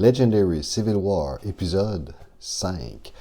Legendary Civil War, épisode 5.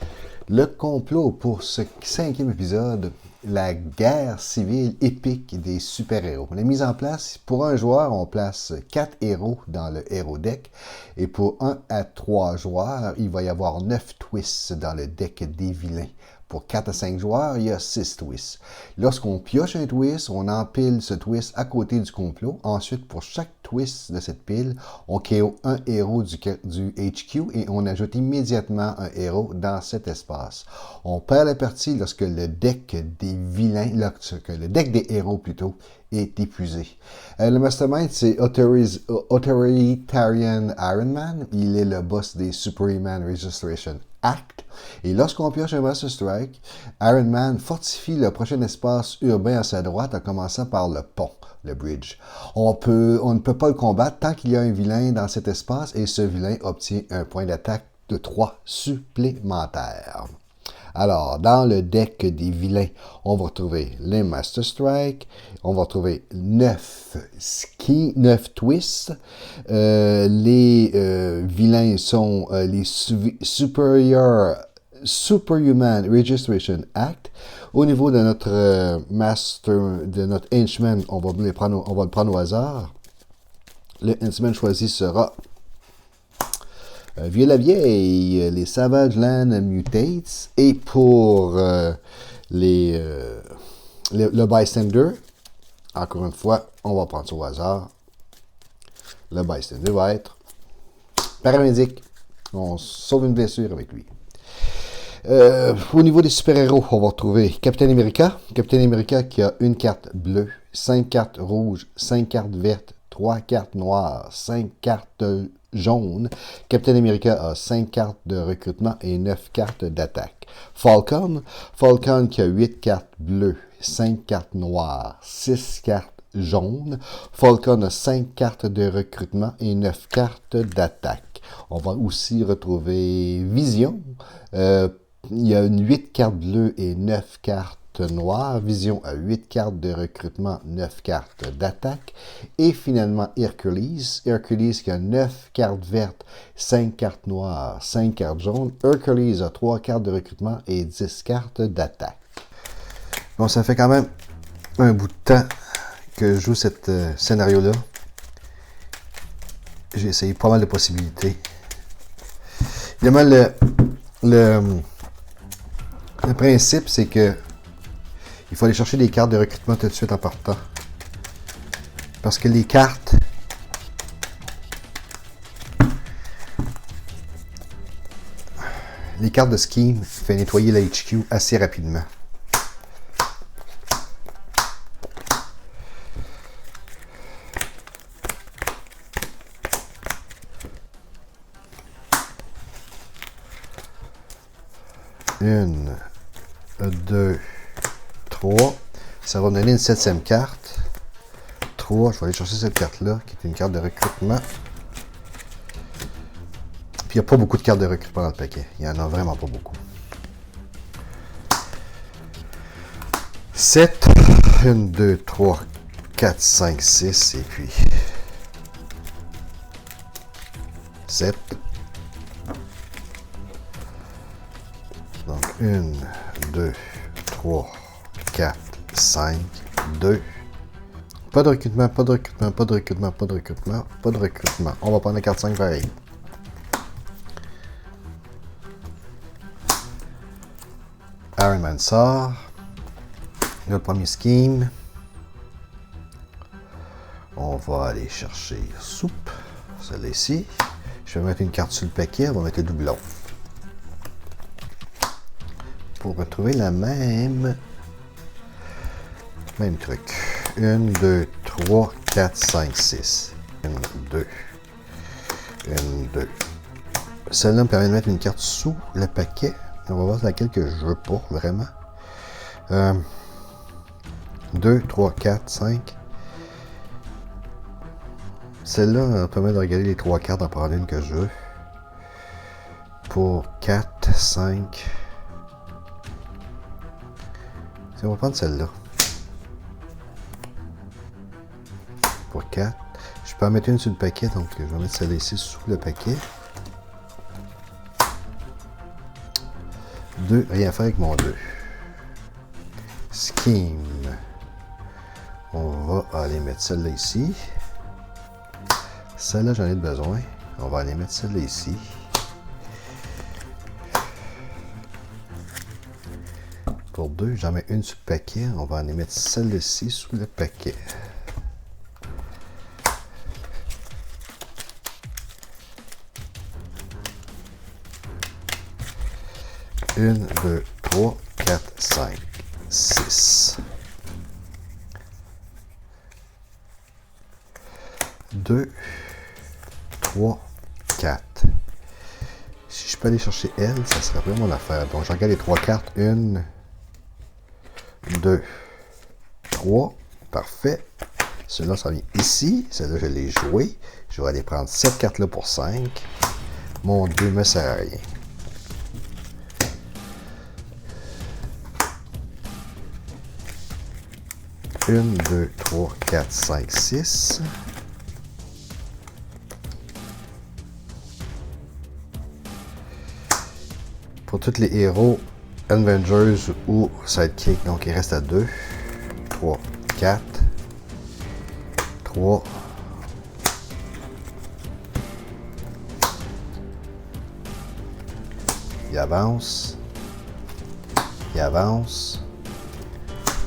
Le complot pour ce 5e épisode, la guerre civile épique des super-héros. La mise en place, pour un joueur, on place 4 héros dans le héros deck. Et pour 1 à 3 joueurs, il va y avoir 9 twists dans le deck des vilains. Pour 4 à 5 joueurs, il y a 6 twists. Lorsqu'on pioche un twist, on empile ce twist à côté du complot. Ensuite, pour chaque twist de cette pile, on KO un héros du HQ et on ajoute immédiatement un héros dans cet espace. On perd la partie lorsque le deck des vilains, lorsque le deck des héros plutôt, est épuisé. Le Mastermind, c'est Authoritarian Iron Man. Il est le boss des Superman Registration Act. Et lorsqu'on pioche un Master Strike, Iron Man fortifie le prochain espace urbain à sa droite en commençant par le pont, le bridge. On ne peut pas le combattre tant qu'il y a un vilain dans cet espace et ce vilain obtient un point d'attaque de 3 supplémentaires. Alors, dans le deck des vilains, on va retrouver les Master Strike, on va retrouver 9 twists. Les vilains sont les Superhuman Registration Act. Au niveau de notre de notre henchman, on va le prendre au hasard. Le henchman choisi sera Vieux la vieille, les Savage Land Mutates. Et pour le Bystander, encore une fois, on va prendre ça au hasard. Le Bystander va être paramédic. On sauve une blessure avec lui. Au niveau des super-héros, on va retrouver Captain America. Captain America qui a une carte bleue, 5 cartes rouges, 5 cartes vertes, 3 cartes noires, 5 cartes jaunes. Captain America a 5 cartes de recrutement et 9 cartes d'attaque. Falcon qui a 8 cartes bleues, 5 cartes noires, 6 cartes jaunes. Falcon a 5 cartes de recrutement et 9 cartes d'attaque. On va aussi retrouver Vision. Il y a 8 cartes bleues et 9 cartes noires. Vision a 8 cartes de recrutement, 9 cartes d'attaque. Et finalement, Hercules qui a 9 cartes vertes, 5 cartes noires, 5 cartes jaunes. Hercules a 3 cartes de recrutement et 10 cartes d'attaque. Bon, ça fait quand même un bout de temps que je joue ce scénario-là. J'ai essayé pas mal de possibilités. Évidemment, le principe, c'est que il faut aller chercher des cartes de recrutement tout de suite en partant. Parce que les cartes de scheme fait nettoyer la HQ assez rapidement. Une, 2, 3. Ça va me donner une 7e carte. 3, je vais aller chercher cette carte-là, qui est une carte de recrutement. Puis il n'y a pas beaucoup de cartes de recrutement dans le paquet. Il n'y en a vraiment pas beaucoup. 7. 1, 2, 3, 4, 5, 6. Et puis 7. Donc 1, 2, 3, 4, 5, 2. Pas de recrutement, pas de recrutement, pas de recrutement, pas de recrutement, pas de recrutement. On va prendre la carte 5 pareil. Iron Man sort. Le premier scheme. On va aller chercher soupe. Celle-là ici. Je vais mettre une carte sur le paquet. On va mettre le doublon. Pour retrouver la même truc. 1, 2, 3, 4, 5, 6. 1, 2. 1, 2. Celle-là me permet de mettre une carte sous le paquet. On va voir laquelle que je veux pas, vraiment. 2, 3, 4, 5. Celle-là me permet de regarder les 3 cartes, d'en prendre une que je veux. Pour 4, 5. On va prendre celle-là. Pour 4. Je peux en mettre une sur le paquet, donc je vais mettre celle-là ici sous le paquet. 2, rien faire avec mon 2. Scheme. On va aller mettre celle-là ici. Celle-là, j'en ai besoin. On va aller mettre celle-là ici. Pour 2, j'en mets une sur le paquet. On va aller mettre celle-ci sous le paquet. Une, 2, 3, 4, 5, 6. 2, 3, 4. Si je peux aller chercher elle, ça serait vraiment mon affaire. Donc, je regarde les 3 cartes. 1, 2, 3. Parfait. Celui-là, ça vient ici. Celle-là, je l'ai joué. Je vais aller prendre cette carte-là pour 5. Mon 2 ne me sert à rien. Une, 2, 3, 4, 5, 6. Pour tous les héros, Avengers ou Sidekick, donc il reste à 2, 3, 4, 3. Il avance. Il avance.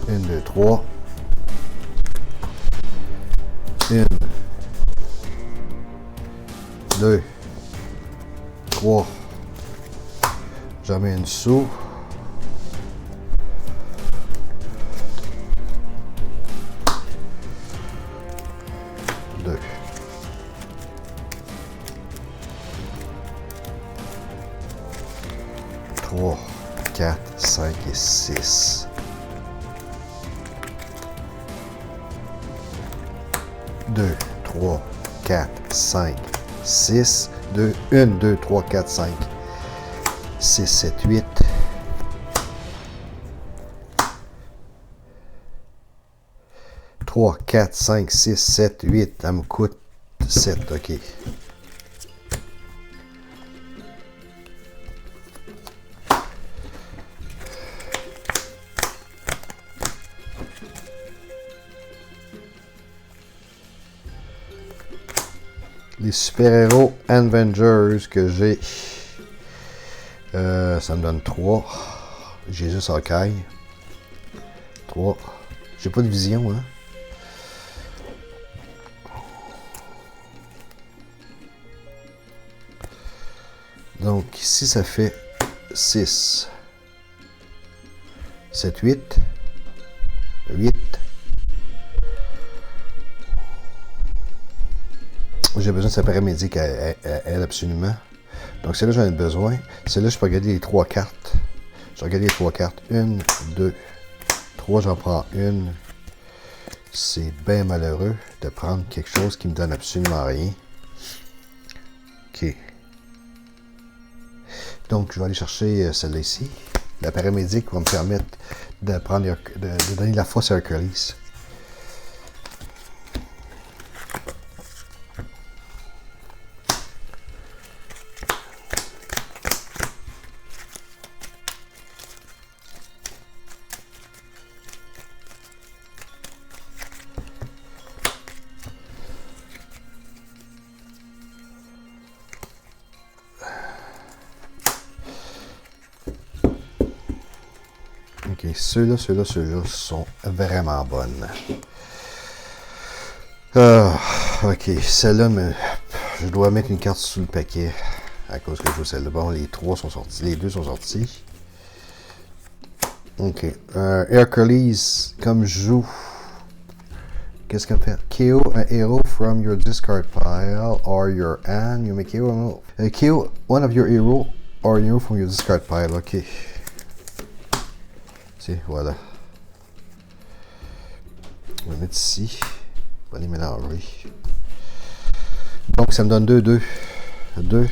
1, 2, 3. 1, 2, 3. J'en mets une sous. 2. 3, 4, 5 et 6. 2, 3, 4, 5, 6, 2, 1, 2, 3, 4, 5, 6, 7, 8. 3, 4, 5, 6, 7, 8. Ça me coûte 7, ok. Les super-héros Avengers que j'ai, ça me donne 3. J'ai juste Hawkeye. 3. J'ai pas de vision, hein. Donc ici, ça fait 6, 7, 8, 8. J'ai besoin de sa paramédic à elle absolument. Donc celle-là, j'en ai besoin. Celle-là, je peux regarder les 3 cartes. Je vais regarder les 3 cartes. 1, 2, 3, j'en prends une. C'est bien malheureux de prendre quelque chose qui me donne absolument rien. Ok. Donc, je vais aller chercher celle-là ici. La paramédic va me permettre de prendre de donner la force à Hercules. Ok, ceux-là sont vraiment bonnes. Ok, celle-là, je dois mettre une carte sous le paquet à cause que je joue celle-là. Bon, les 3 sont sortis, les 2 sont sortis. Ok, Hercules, comme je joue, qu'est-ce qu'on fait? KO un héros from your discard pile or your hand. You may KO one of your hero or hero from your discard pile. Ok. Tiens, voilà. On va mettre ici. On va les mélanger. Donc, ça me donne 2, 2. 2.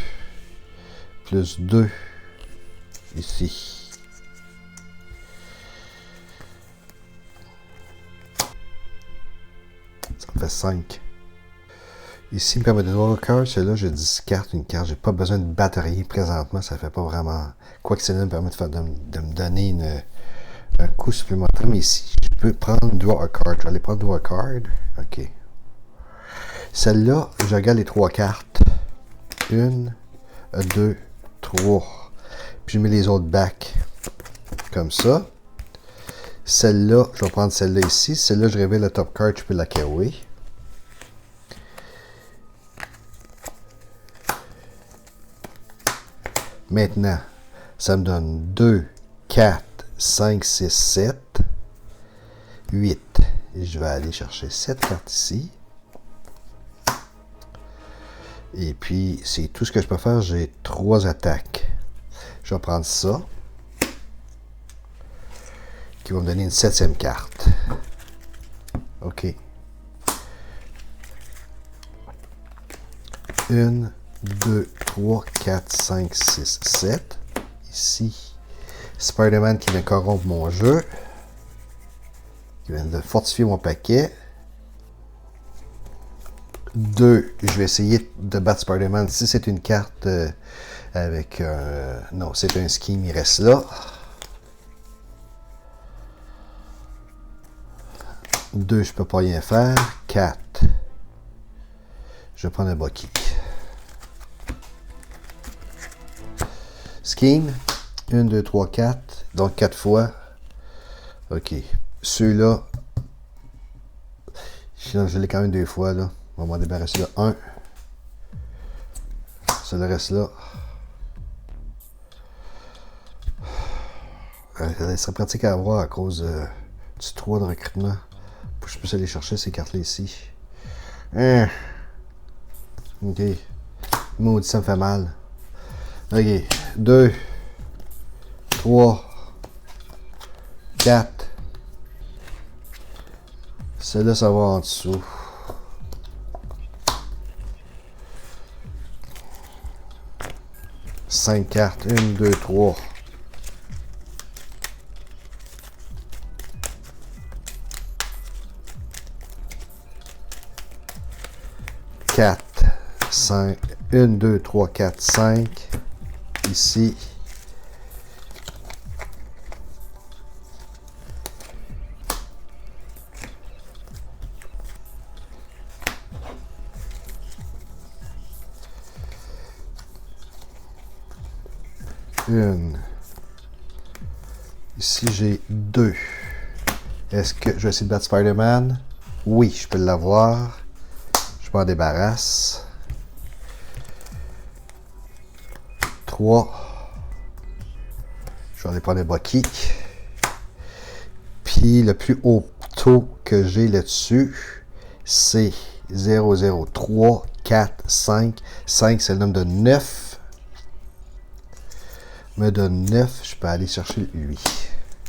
Plus 2. Ici. Ça me fait 5. Ici, il me permet de draw a card. Celui-là, je discarte une carte. J'ai pas besoin de batterie présentement. Ça fait pas vraiment... Quoique celle-là me permet de me donner un coup supplémentaire. Mais ici, je peux prendre draw a card. Je vais aller prendre draw a card. OK. Celle-là, je regarde les 3 cartes. 1, 2, 3. Puis je mets les autres back. Comme ça. Celle-là, je vais prendre celle-là ici. Celle-là, je révèle le top card. Je peux la carry. Maintenant, ça me donne 2, 4, 5, 6, 7, 8. Et je vais aller chercher cette carte ici. Et puis, c'est tout ce que je peux faire. J'ai 3 attaques. Je vais prendre ça. Qui va me donner une 7e carte. OK. 1, 2, 3, 4, 5, 6, 7. Ici, Spider-Man qui vient corrompre mon jeu. Qui vient de fortifier mon paquet. 2, je vais essayer de battre Spider-Man. Si c'est une carte avec... non, c'est un scheme, il reste là. 2, je peux pas rien faire. 4. Je vais prendre un Bucky. Scheme. 1, 2, 3, 4. Donc 4 fois. OK. Ceux-là, je l'ai quand même 2 fois, là. On va m'en débarrasser de 1. Ça le reste là. Ça serait pratique à avoir à cause du 3 de recrutement. Pour que je puisse aller chercher ces cartes-là ici. OK. Maudit, ça me fait mal. OK. 2, 3, 4. Celle-là, ça va en dessous. 5 cartes. 1, 2, 3. 4, 5, 1, 2, 3, 4, 5. Ici. Une. Ici, j'ai 2. Est-ce que je vais essayer de battre Spider-Man? Oui, je peux l'avoir. Je m'en débarrasse. 3. Je vais aller prendre le Bucky. Puis le plus haut taux que j'ai là-dessus, c'est 0, 0, 3, 4, 5. 5, c'est le nombre de 9. Me donne 9. Je peux aller chercher lui.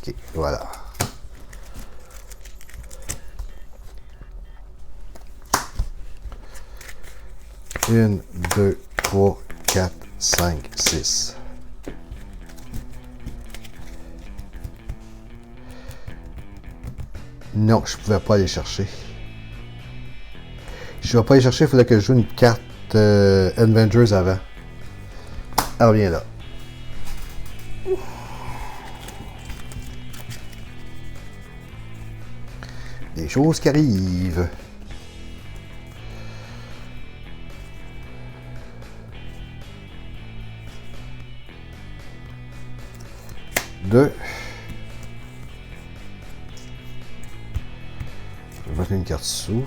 OK, voilà. Une, 2, 3, 4, 5, 6. Non, je ne pouvais pas aller chercher. Je ne vais pas aller chercher, il fallait que je joue une carte Avengers avant. Elle revient là. Des choses qui arrivent. Deux. Je vais mettre une carte sous.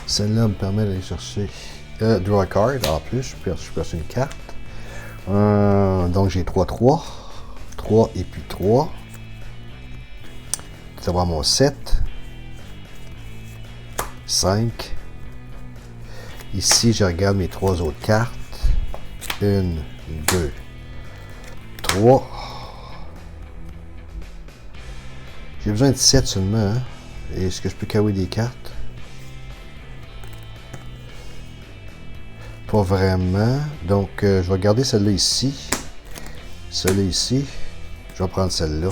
Celle-là me permet d'aller chercher draw a card. En plus, je perce une carte. Donc j'ai 3, 3. 3 et puis 3. Ça va mon 7. 5. Ici, je regarde mes 3 autres cartes. 1, 2, 3. J'ai besoin de 7 seulement. Hein? Est-ce que je peux carrer des cartes? Pas vraiment. Donc, je vais garder celle-là ici. Celle-là ici, je vais prendre celle-là.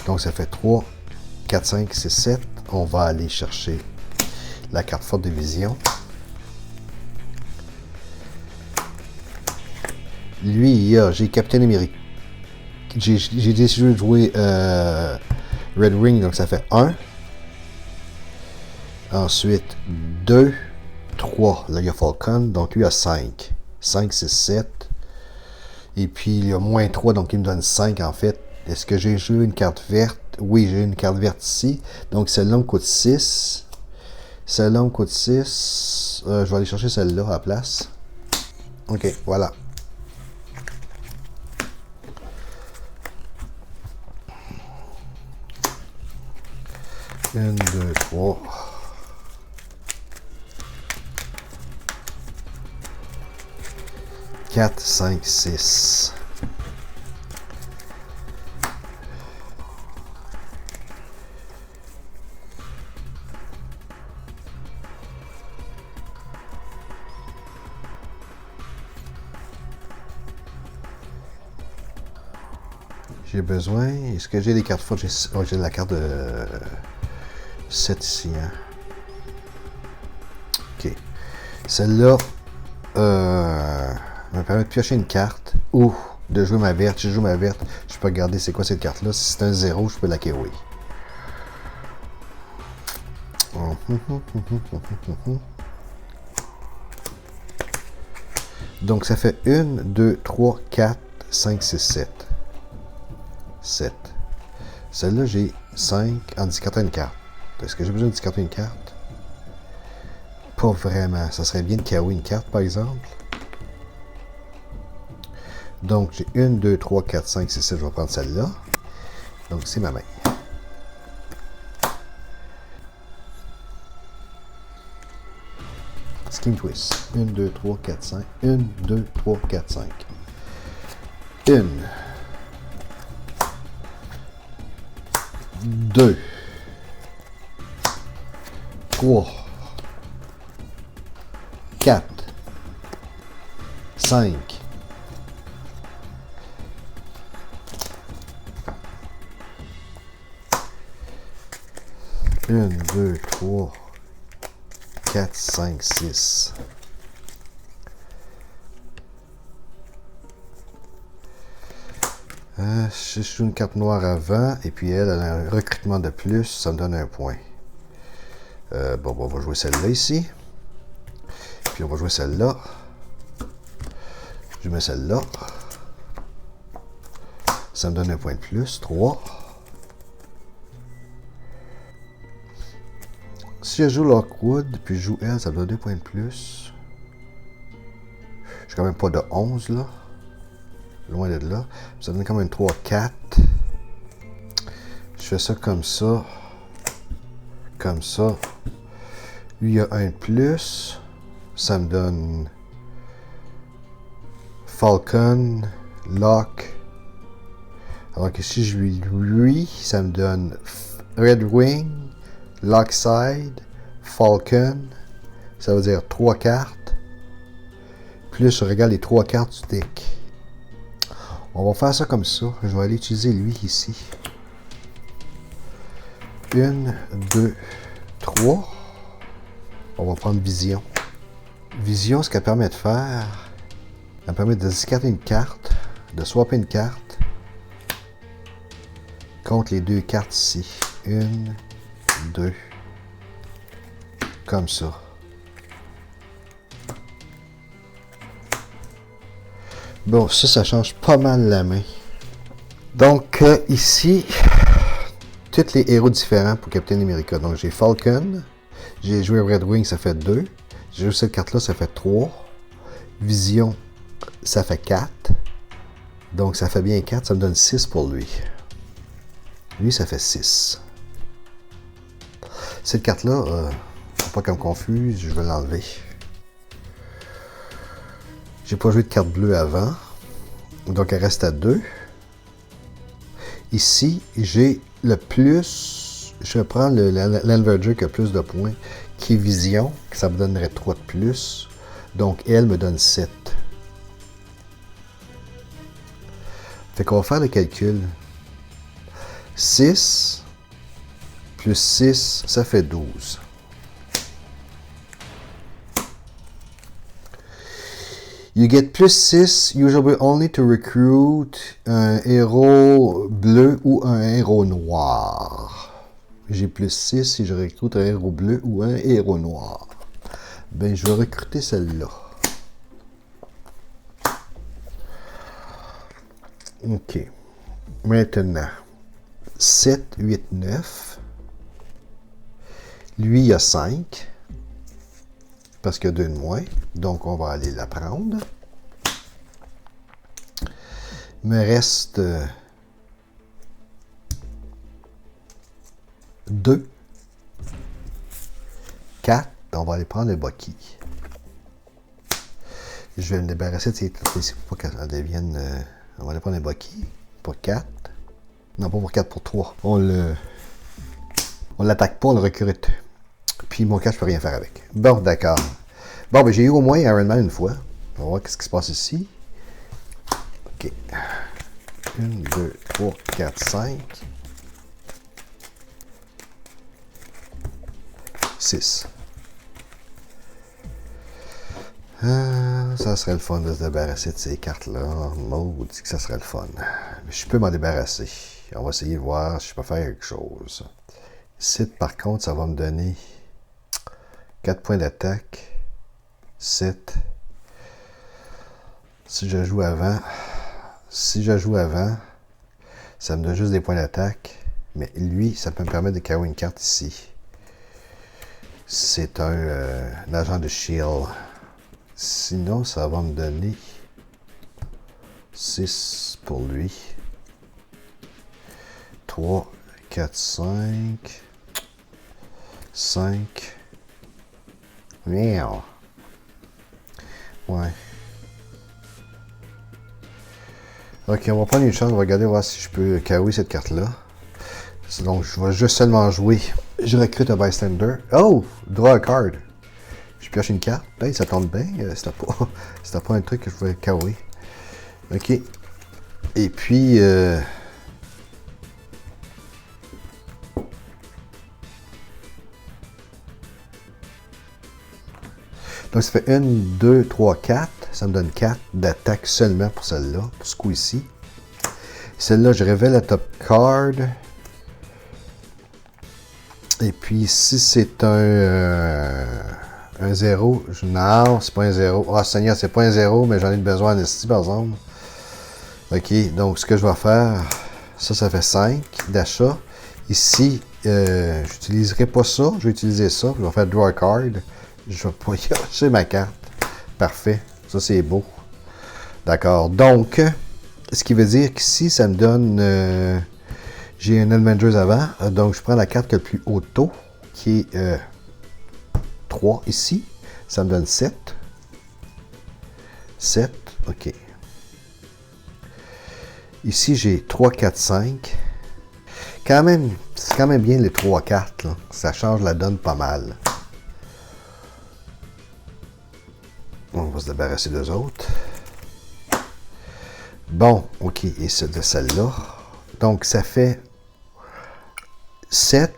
Donc ça fait 3, 4, 5, 6, 7. On va aller chercher la carte forte de vision. Lui, j'ai Captain America. J'ai décidé de jouer Red Ring, donc ça fait 1. Ensuite, 2, 3. Là, il y a Falcon, donc lui a 5. 5, 6, 7. Et puis, il y a moins 3, donc il me donne 5 en fait. Est-ce que j'ai joué une carte verte? Oui, j'ai une carte verte ici. Donc, celle-là me coûte 6. Celle-là me coûte 6. Je vais aller chercher celle-là à la place. Ok, voilà. Une, deux, trois. Quatre, 5, 6. J'ai besoin. Est-ce que j'ai des cartes fortes? J'ai la carte de 7 ici. Hein? Ok. Celle-là me permet de piocher une carte ou de jouer ma verte. Si je joue ma verte, je peux regarder c'est quoi cette carte-là. Si c'est un 0, je peux la KO. Donc ça fait 1, 2, 3, 4, 5, 6, 7. 7. Celle-là, j'ai 5 en discartant une carte. Est-ce que j'ai besoin de discarter une carte? Pas vraiment. Ça serait bien de KO une carte, par exemple. Donc, j'ai 1, 2, 3, 4, 5, 6, 7. Je vais prendre celle-là. Donc, c'est ma main. Skin Twist. 1, 2, 3, 4, 5. 1, 2, 3, 4, 5. 1. 2. 3. 4. 5. 1, 2, 3, 4, 5, 6. Je joue une carte noire avant, et puis elle a un recrutement de plus, ça me donne un point. Bon, on va jouer celle-là ici. Puis on va jouer celle-là. Je mets celle-là. Ça me donne un point de plus, 3. Si je joue Lockwood, puis je joue elle, ça me donne 2 points de plus. Je suis quand même pas de 11, là. Loin de là. Ça donne quand même 3, 4. Je fais ça comme ça. Comme ça. Lui, il y a un de plus. Ça me donne Falcon, Lock. Alors que si je lui, ça me donne Red Wing, Lockside, Falcon. Ça veut dire 3 cartes. Plus je regarde les 3 cartes du deck. On va faire ça comme ça. Je vais aller utiliser lui ici. 1, 2, 3. On va prendre Vision. Vision, ce qu'elle permet de faire, elle permet de discarter une carte, de swapper une carte contre les 2 cartes ici. 1, 2. Comme ça. Bon, ça change pas mal la main. Donc, ici, tous les héros différents pour Captain America. Donc, j'ai Falcon. J'ai joué Red Wing, ça fait 2. J'ai joué cette carte-là, ça fait 3. Vision, ça fait 4. Donc, ça fait bien 4. Ça me donne 6 pour lui. Lui, ça fait 6. Cette carte-là, faut pas qu'elle me confuse, je vais l'enlever. J'ai pas joué de carte bleue avant. Donc, elle reste à 2. Ici, j'ai le plus. Je vais prendre l'Enverger qui a plus de points, qui est Vision, que ça me donnerait 3 de plus. Donc, elle me donne 7. Fait qu'on va faire le calcul. 6 plus 6, ça fait 12. You get plus 6, usually only to recruit un héros bleu ou un héros noir. J'ai plus 6 si je recrute un héros bleu ou un héros noir. Ben, je vais recruter celle-là. OK. Maintenant, 7, 8, 9. Lui, il y a 5. Parce qu'il y a 2 de moins. Donc, on va aller la prendre. Il me reste 2. 4. On va aller prendre le Bucky. Je vais me débarrasser de ces trucs pour pas qu'elles deviennent... on va aller prendre le Bucky. Pour 4. Non, pas pour 4, pour 3. On l'attaque pas, on le recrute. Puis mon cas, je peux rien faire avec. Bon, d'accord. Bon, ben j'ai eu au moins Iron Man une fois. On va voir ce qui se passe ici. OK. 1, 2, 3, 4, 5. 6. Ça serait le fun de se débarrasser de ces cartes-là. Maudit que ça serait le fun. Mais je peux m'en débarrasser. On va essayer de voir si je peux faire quelque chose. Ici, par contre, ça va me donner 4 points d'attaque. 7. Si je joue avant, ça me donne juste des points d'attaque. Mais lui, ça peut me permettre de carrer une carte ici. C'est un agent de shield. Sinon, ça va me donner 6 pour lui. 3, 4, 5. 5. Merde. Ouais. Ok, on va prendre une chance. On va regarder voir si je peux carry cette carte-là. Donc, je vais juste seulement jouer. Je recrute un bystander. Oh! Draw a card. Je pioche une carte. Hey, ça tombe bien. C'était pas un truc que je voulais carry. Ok. Et puis... donc, ça fait 1, 2, 3, 4. Ça me donne 4 d'attaque seulement pour celle-là, pour ce coup-ci. Celle-là, je révèle la top card. Et puis, si c'est un 0, non, c'est pas un 0. Ah, Seigneur, c'est pas un 0, mais j'en ai besoin ici, par exemple. OK, donc ce que je vais faire, ça fait 5 d'achat. Ici, j'utiliserai pas ça, je vais utiliser ça. Je vais faire draw a card. Je vais pas y acheter ma carte. Parfait, ça c'est beau. D'accord, donc, ce qui veut dire qu'ici, ça me donne... j'ai un Avengers avant, donc je prends la carte qui a le plus haut taux, qui est 3 ici. Ça me donne 7. 7, OK. Ici, j'ai 3, 4, 5. Quand même, c'est quand même bien les 3 cartes, là. Ça change la donne pas mal. On va se débarrasser des autres. Bon, OK, et c'est de celle-là. Donc, ça fait 7,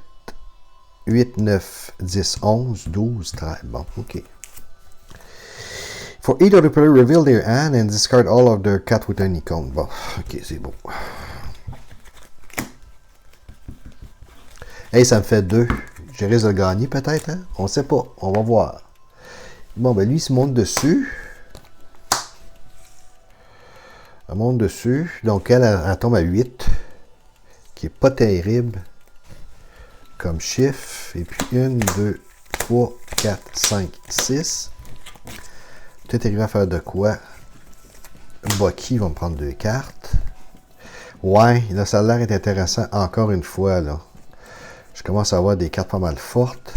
8, 9, 10, 11, 12, 13. Bon, OK. For each of the player, reveal their hand and discard all of their cards with an icon. Bon, OK, c'est bon. Hey, ça me fait 2. Je risque de gagner peut-être, hein? On sait pas. On va voir. Bon, ben lui, il se monte dessus. Elle monte dessus. Donc, elle tombe à 8. Qui est pas terrible. Comme chiffre. Et puis 1, 2, 3, 4, 5, 6. Peut-être arriver à faire de quoi? Bucky va me prendre 2 cartes. Ouais, là, ça a l'air d'être intéressant encore une fois, là. Je commence à avoir des cartes pas mal fortes.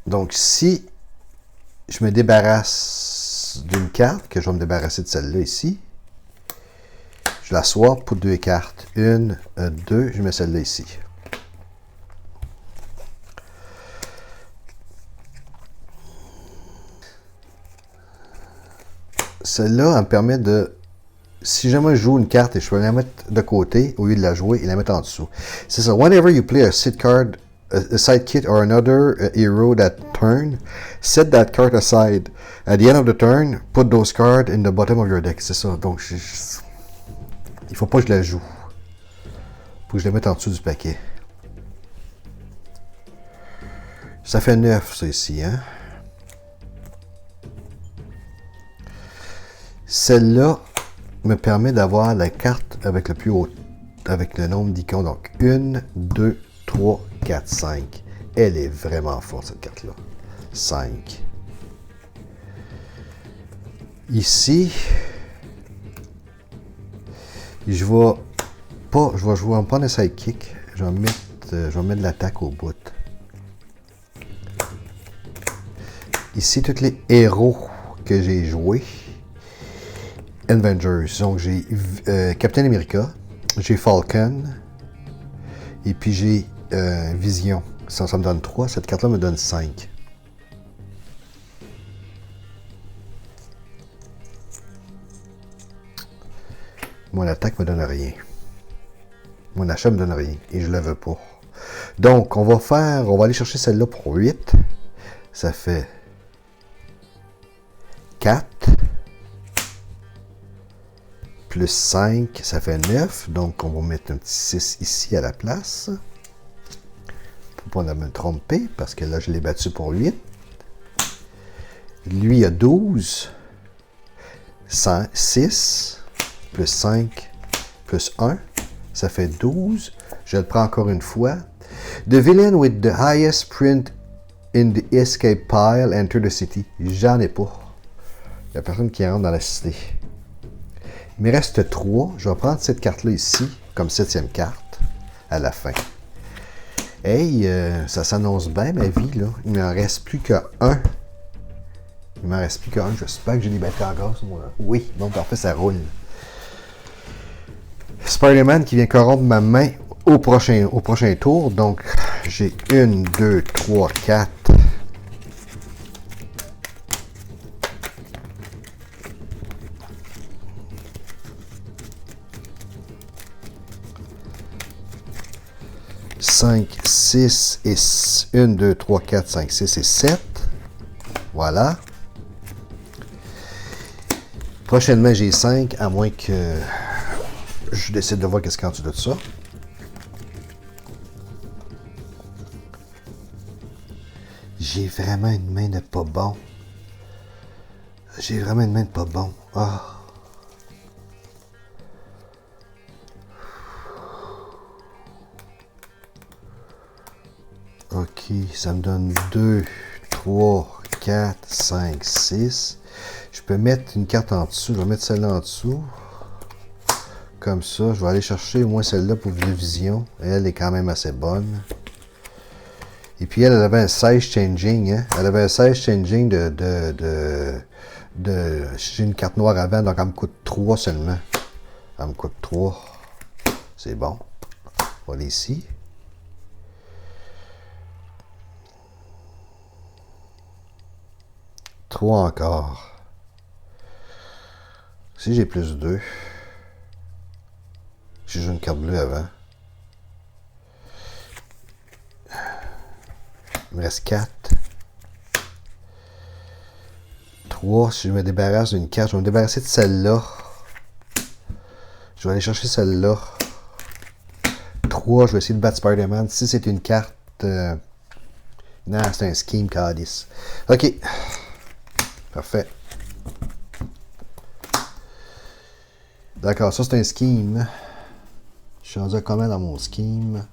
Donc, si je me débarrasse d'une carte, que je vais me débarrasser de celle-là ici, je la swap pour 2 cartes. 1, 2, je mets celle-là ici. celle-là, elle me permet de... Si jamais je joue une carte et je peux la mettre de côté, au lieu de la jouer, et la mettre en dessous. C'est ça. Whenever you play a side card, a side kit or another hero that turn, set that card aside. At the end of the turn, put those cards in the bottom of your deck. C'est ça. Donc, il faut pas que je la joue. Faut que je la mette en dessous du paquet. Ça fait 9, ça ici, hein? Celle-là me permet d'avoir la carte avec le plus haut, avec le nombre d'icônes. Donc, 1, 2, 3, 4, 5. Elle est vraiment forte, cette carte-là. 5. Ici, je vais jouer en pas de sidekick. Je vais mettre de l'attaque au bout. Ici, tous les héros que j'ai joués. Avengers. Donc, j'ai Captain America, j'ai Falcon, et puis j'ai Vision. Ça me donne 3. Cette carte-là me donne 5. Mon attaque me donne rien. Mon achat me donne rien. Et je ne la veux pas. Donc, on va aller chercher celle-là pour 8. Ça fait 4. Plus 5, ça fait 9. Donc, on va mettre un petit 6 ici à la place. Pour ne pas me tromper, parce que là, je l'ai battu pour 8. Lui, il a 12. 6. Plus 5. Plus 1. Ça fait 12. Je le prends encore une fois. The villain with the highest print in the escape pile enter the city. J'en ai pas. Il n'y a personne qui rentre dans la cité. Il me reste 3. Je vais prendre cette carte-là ici, comme 7e carte, à la fin. Hey, ça s'annonce bien, ma vie, là. Il m'en reste plus qu'un. Il m'en reste plus qu'un. J'espère que j'ai des batteries en gaz, moi. Oui, bon, parfait, ça roule. Spider-Man qui vient corrompre ma main au prochain tour. Donc, j'ai 1, 2, 3, 4. 5, 6 et 1, 2, 3, 4, 5, 6 et 7. Voilà. Prochainement, j'ai 5, à moins que je décide de voir qu'est-ce qu'il y a en dessous de ça. J'ai vraiment une main de pas bon. J'ai vraiment une main de pas bon. Ah. Ok, ça me donne 2, 3, 4, 5, 6. Je peux mettre une carte en dessous. Je vais mettre celle-là en dessous. Comme ça, je vais aller chercher au moins celle-là pour Vision. Elle est quand même assez bonne. Et puis elle avait un size changing. Hein? Elle avait un size changing j'ai une carte noire avant, donc elle me coûte 3 seulement. Elle me coûte 3. C'est bon. On va aller ici. Trois encore. Si j'ai plus 2. J'ai joué une carte bleue avant. Il me reste 4. 3. Si je me débarrasse d'une carte, je vais me débarrasser de celle-là. Je vais aller chercher celle-là. 3. Je vais essayer de battre Spider-Man. Si c'est une carte... Non, c'est un scheme Cadiz. Ok. Parfait. D'accord, ça c'est un scheme. Je suis rendu à combien dans mon scheme?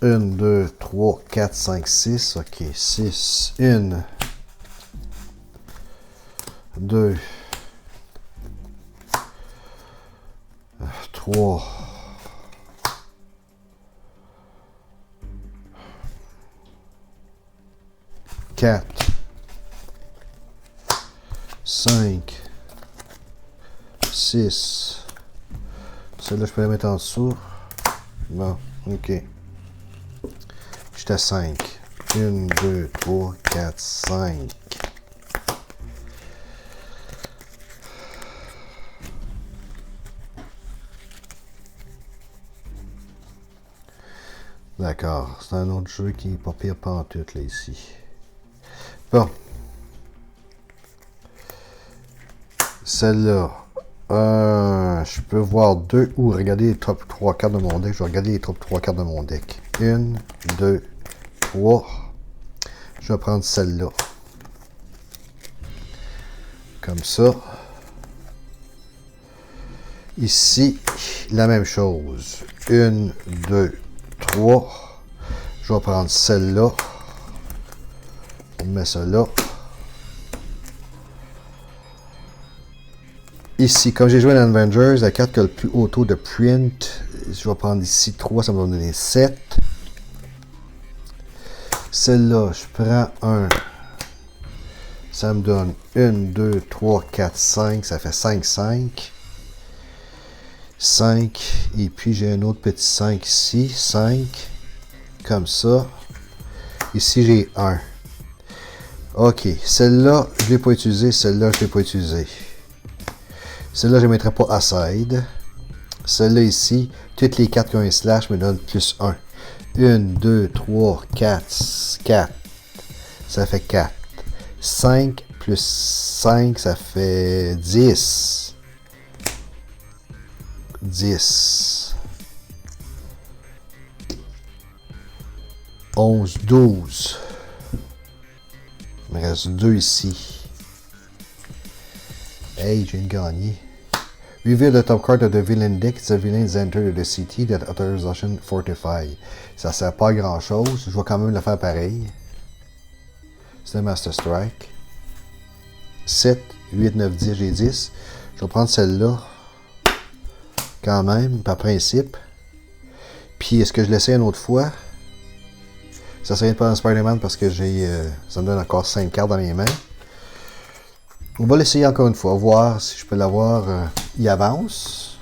1, 2, 3, 4, 5, 6. Ok, 6. 1, 2, 3. 4, 5, 6. Celle-là, je peux la mettre en dessous. Bon, ok. J'étais à 5. 1, 2, 3, 4, 5. D'accord, c'est un autre jeu qui est pas pire pantoute, là, ici. Bon. Celle-là. Je peux voir deux ou regarder les top 3 cartes de mon deck. Je vais regarder les top 3 cartes de mon deck. 1, 2, 3. Je vais prendre celle-là. Comme ça. Ici, la même chose. 1, 2, 3. Je vais prendre celle-là. On met ça là. Ici, comme j'ai joué dans Avengers, la carte qui a le plus haut taux de print, je vais prendre ici 3, ça va me donner 7. Celle-là, je prends un. Ça me donne 1, 2, 3, 4, 5. Ça fait 5, 5. 5. Et puis j'ai un autre petit 5 ici. 5. Comme ça. Ici, j'ai 1. OK. Celle-là, je ne l'ai pas utilisée. Celle-là, je ne l'ai pas utilisée. Celle-là, je ne mettrai pas aside. Celle-là ici, toutes les cartes qui ont un slash me donnent plus 1. 1, 2, 3, 4, 4. Ça fait 4. 5 plus 5, ça fait 10. 10. 11, 12. Il me reste 2 ici. Hey, je viens de gagner. Reveal the top card of the villain deck. The villains enter the city that authorization fortify. Ça sert pas à grand chose. Je vais quand même le faire pareil. C'est le Master Strike. 7, 8, 9, 10, j'ai 10. Je vais prendre celle-là. Quand même, par principe. Puis, est-ce que je l'essaie une autre fois? Ça serait pas un Spider-Man parce que j'ai. Ça me donne encore 5 cartes dans mes mains. On va l'essayer encore une fois, voir si je peux l'avoir. Il avance.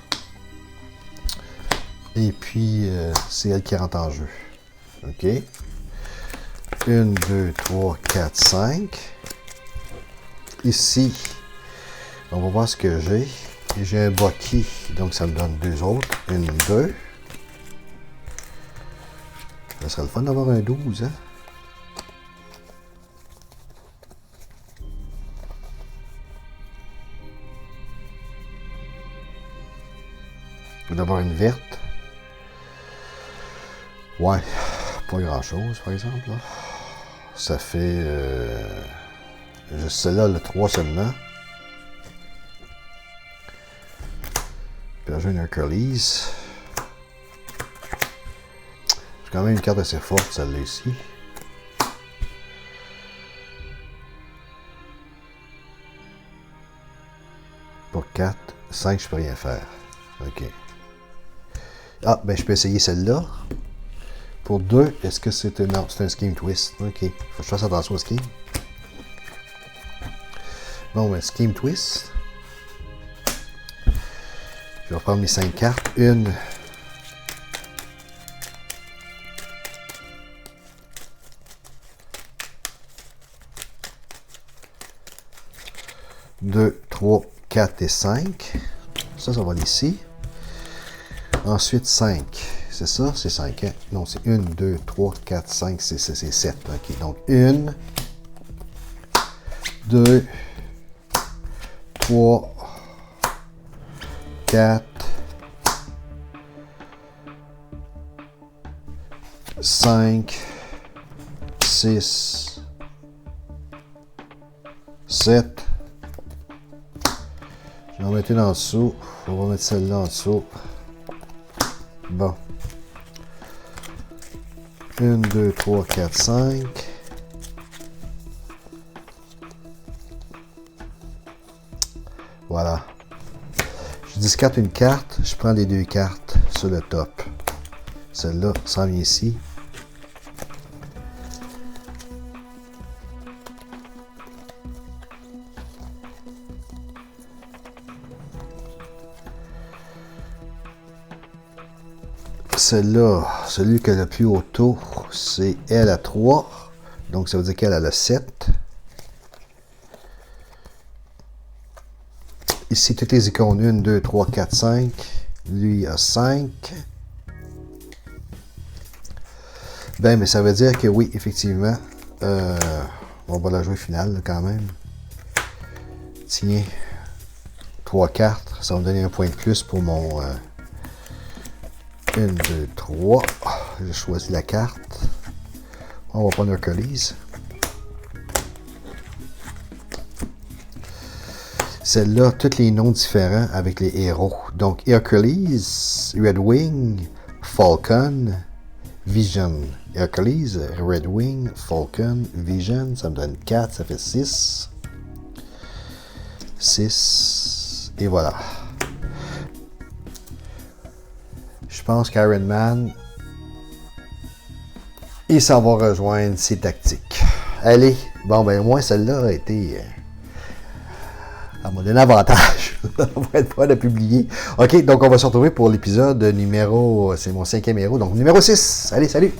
Et puis, c'est elle qui rentre en jeu. OK. 1, 2, 3, 4, 5. Ici, on va voir ce que j'ai. J'ai un Bucky, donc ça me donne 2 autres. 1, 2. Ça serait le fun d'avoir un 12, hein? D'avoir une verte. Ouais, pas grand chose par exemple. Là. Ça fait juste celle-là, le 3 seulement. Puis là, j'ai une Hercules. C'est quand même une carte assez forte, celle-là ici. Pour 4, 5, je peux rien faire. OK. Ah, ben je peux essayer celle-là. Pour 2, est-ce que c'est un... Non, c'est un Scheme Twist. OK. Faut que je fasse attention au Scheme. Bon, ben, Scheme Twist. Je vais reprendre mes 5 cartes. 1. Deux, 3, 4 et 5. Ça va aller ici. Ensuite, 5. C'est ça? C'est 5, hein? Non, c'est 1, 2, 3, 4, 5, c'est 7. OK, donc 1, 2, 3, 4, 5, 6, 7. Je vais en mettre une en dessous. On va mettre celle-là en dessous. Bon. 1, 2, 3, 4, 5. Voilà. Je discarte une carte. Je prends les 2 cartes sur le top. Celle-là s'en vient ici. Celle-là, celui qui a le plus haut taux, c'est elle à 3. Donc, ça veut dire qu'elle a le 7. Ici, toutes les icônes, 1, 2, 3, 4, 5. Lui a 5. Ben, mais ça veut dire que oui, effectivement, on va la jouer finale, là, quand même. Tiens, 3 cartes, ça va me donner un point de plus pour mon 1, 2, 3. J'ai choisi la carte. On va prendre Hercules. Celle-là, tous les noms différents avec les héros. Donc, Hercules, Red Wing, Falcon, Vision. Hercules, Red Wing, Falcon, Vision. Ça me donne 4, ça fait 6. 6. Et voilà. Je pense qu'Iron Man, il s'en va rejoindre ses tactiques. Allez, bon ben au moins celle-là a été... elle m'a donné un avantage. Ça va être pas de publier. OK, donc on va se retrouver pour l'épisode numéro... c'est mon 5e héros. Donc numéro 6. Allez, salut!